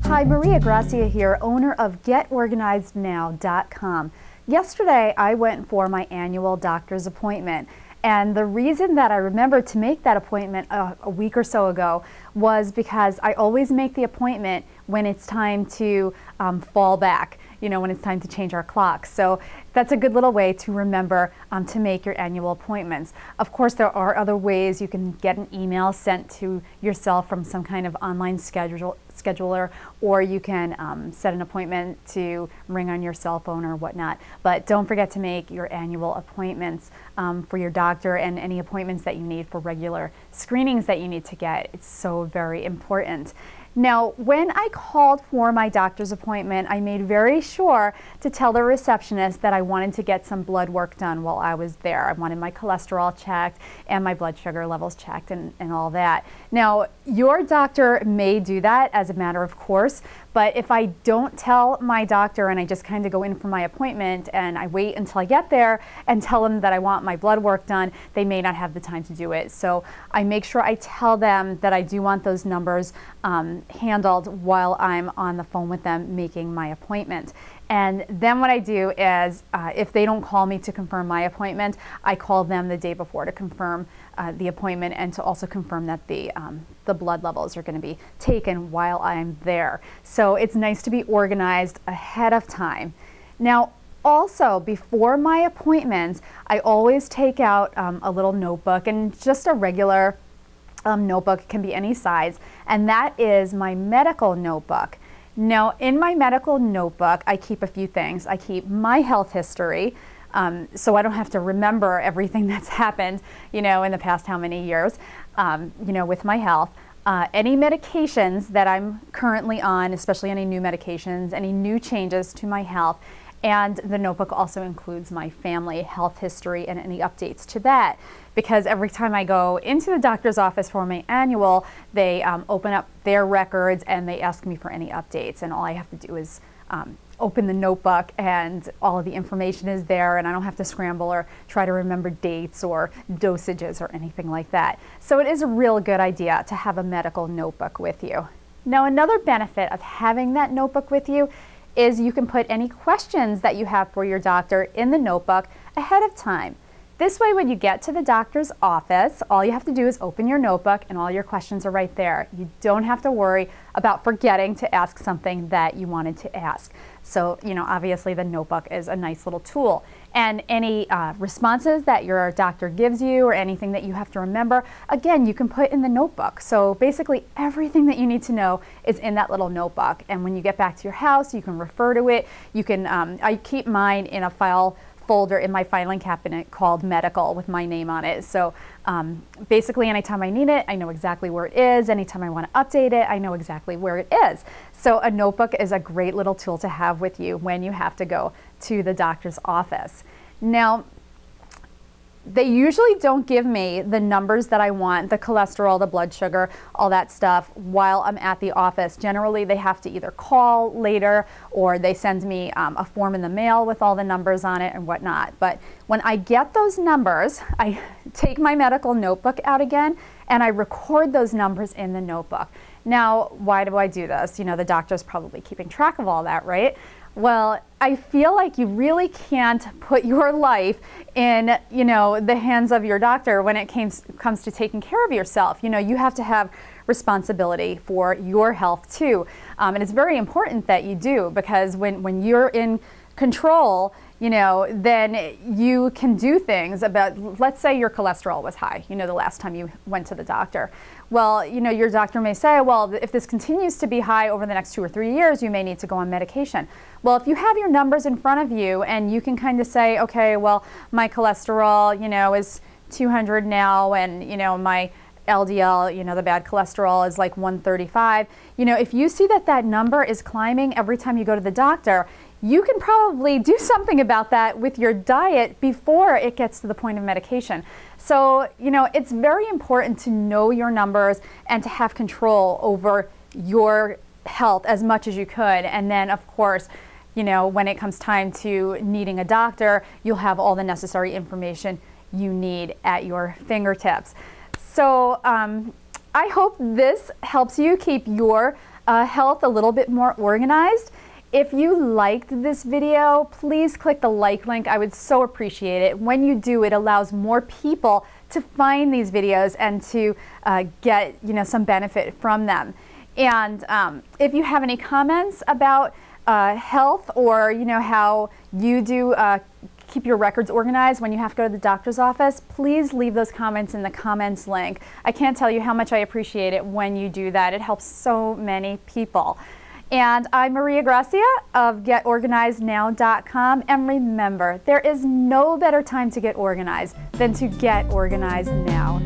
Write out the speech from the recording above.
Hi, Maria Gracia here, owner of GetOrganizedNow.com. Yesterday, I went for my annual doctor's appointment, and the reason that I remembered to make that appointment a week or so ago was because I always make the appointment when it's time to fall back, when it's time to change our clocks. So that's a good little way to remember to make your annual appointments. Of course, there are other ways. You can get an email sent to yourself from some kind of online scheduler, or you can set an appointment to ring on your cell phone or whatnot. But don't forget to make your annual appointments for your doctor and any appointments that you need for regular screenings that you need to get. It's so very important. Now, when I called for my doctor's appointment, I made very sure to tell the receptionist that I wanted to get some blood work done while I was there. I wanted my cholesterol checked and my blood sugar levels checked and all that. Now, your doctor may do that as a matter of course, but if I don't tell my doctor and I just kind of go in for my appointment and I wait until I get there and tell them that I want my blood work done, they may not have the time to do it. So I make sure I tell them that I do want those numbers handled while I'm on the phone with them making my appointment. And then what I do is, if they don't call me to confirm my appointment, I call them the day before to confirm the appointment and to also confirm that the blood levels are going to be taken while I'm there. So it's nice to be organized ahead of time. Now, also, before my appointments, I always take out a little notebook, and just a regular notebook, can be any size, and that is my medical notebook. Now, in my medical notebook, I keep a few things. I keep my health history, so I don't have to remember everything that's happened, in the past how many years, with my health. Any medications that I'm currently on, especially any new medications, any new changes to my health, and the notebook also includes my family health history and any updates to that. Because every time I go into the doctor's office for my annual, they open up their records and they ask me for any updates. And all I have to do is open the notebook and all of the information is there, and I don't have to scramble or try to remember dates or dosages or anything like that. So it is a real good idea to have a medical notebook with you. Now, another benefit of having that notebook with you is you can put any questions that you have for your doctor in the notebook ahead of time. This way, when you get to the doctor's office, all you have to do is open your notebook and all your questions are right there. You don't have to worry about forgetting to ask something that you wanted to ask. So, obviously the notebook is a nice little tool. And any responses that your doctor gives you or anything that you have to remember, again, you can put in the notebook. So basically everything that you need to know is in that little notebook. And when you get back to your house, you can refer to it. You can, I keep mine in a file folder in my filing cabinet called medical with my name on it. So basically anytime I need it, I know exactly where it is. Anytime I want to update it, I know exactly where it is. So a notebook is a great little tool to have with you when you have to go to the doctor's office. Now, they usually don't give me the numbers that I want, the cholesterol, the blood sugar, all that stuff, while I'm at the office. Generally, they have to either call later or they send me a form in the mail with all the numbers on it and whatnot. But when I get those numbers, I take my medical notebook out again and I record those numbers in the notebook. Now, why do I do this? The doctor's probably keeping track of all that, right? Well, I feel like you really can't put your life in, the hands of your doctor when it comes to taking care of yourself. You have to have responsibility for your health too. And it's very important that you do, because when you're in control, then you can do things about, let's say your cholesterol was high, the last time you went to the doctor. Well, your doctor may say, well, if this continues to be high over the next 2 or 3 years, you may need to go on medication. Well, if you have your numbers in front of you and you can kind of say, okay, well, my cholesterol, is 200 now, and, my LDL, the bad cholesterol is like 135. If you see that number is climbing every time you go to the doctor, you can probably do something about that with your diet before it gets to the point of medication. So, it's very important to know your numbers and to have control over your health as much as you could. And then, of course, when it comes time to needing a doctor, you'll have all the necessary information you need at your fingertips. So I hope this helps you keep your health a little bit more organized. If you liked this video, please click the like link. I would so appreciate it. When you do, it allows more people to find these videos and to get some benefit from them. And if you have any comments about health, or how you do keep your records organized when you have to go to the doctor's office, please leave those comments in the comments link. I can't tell you how much I appreciate it when you do that. It helps so many people. And I'm Maria Gracia of GetOrganizedNow.com. And remember, there is no better time to get organized than to get organized now.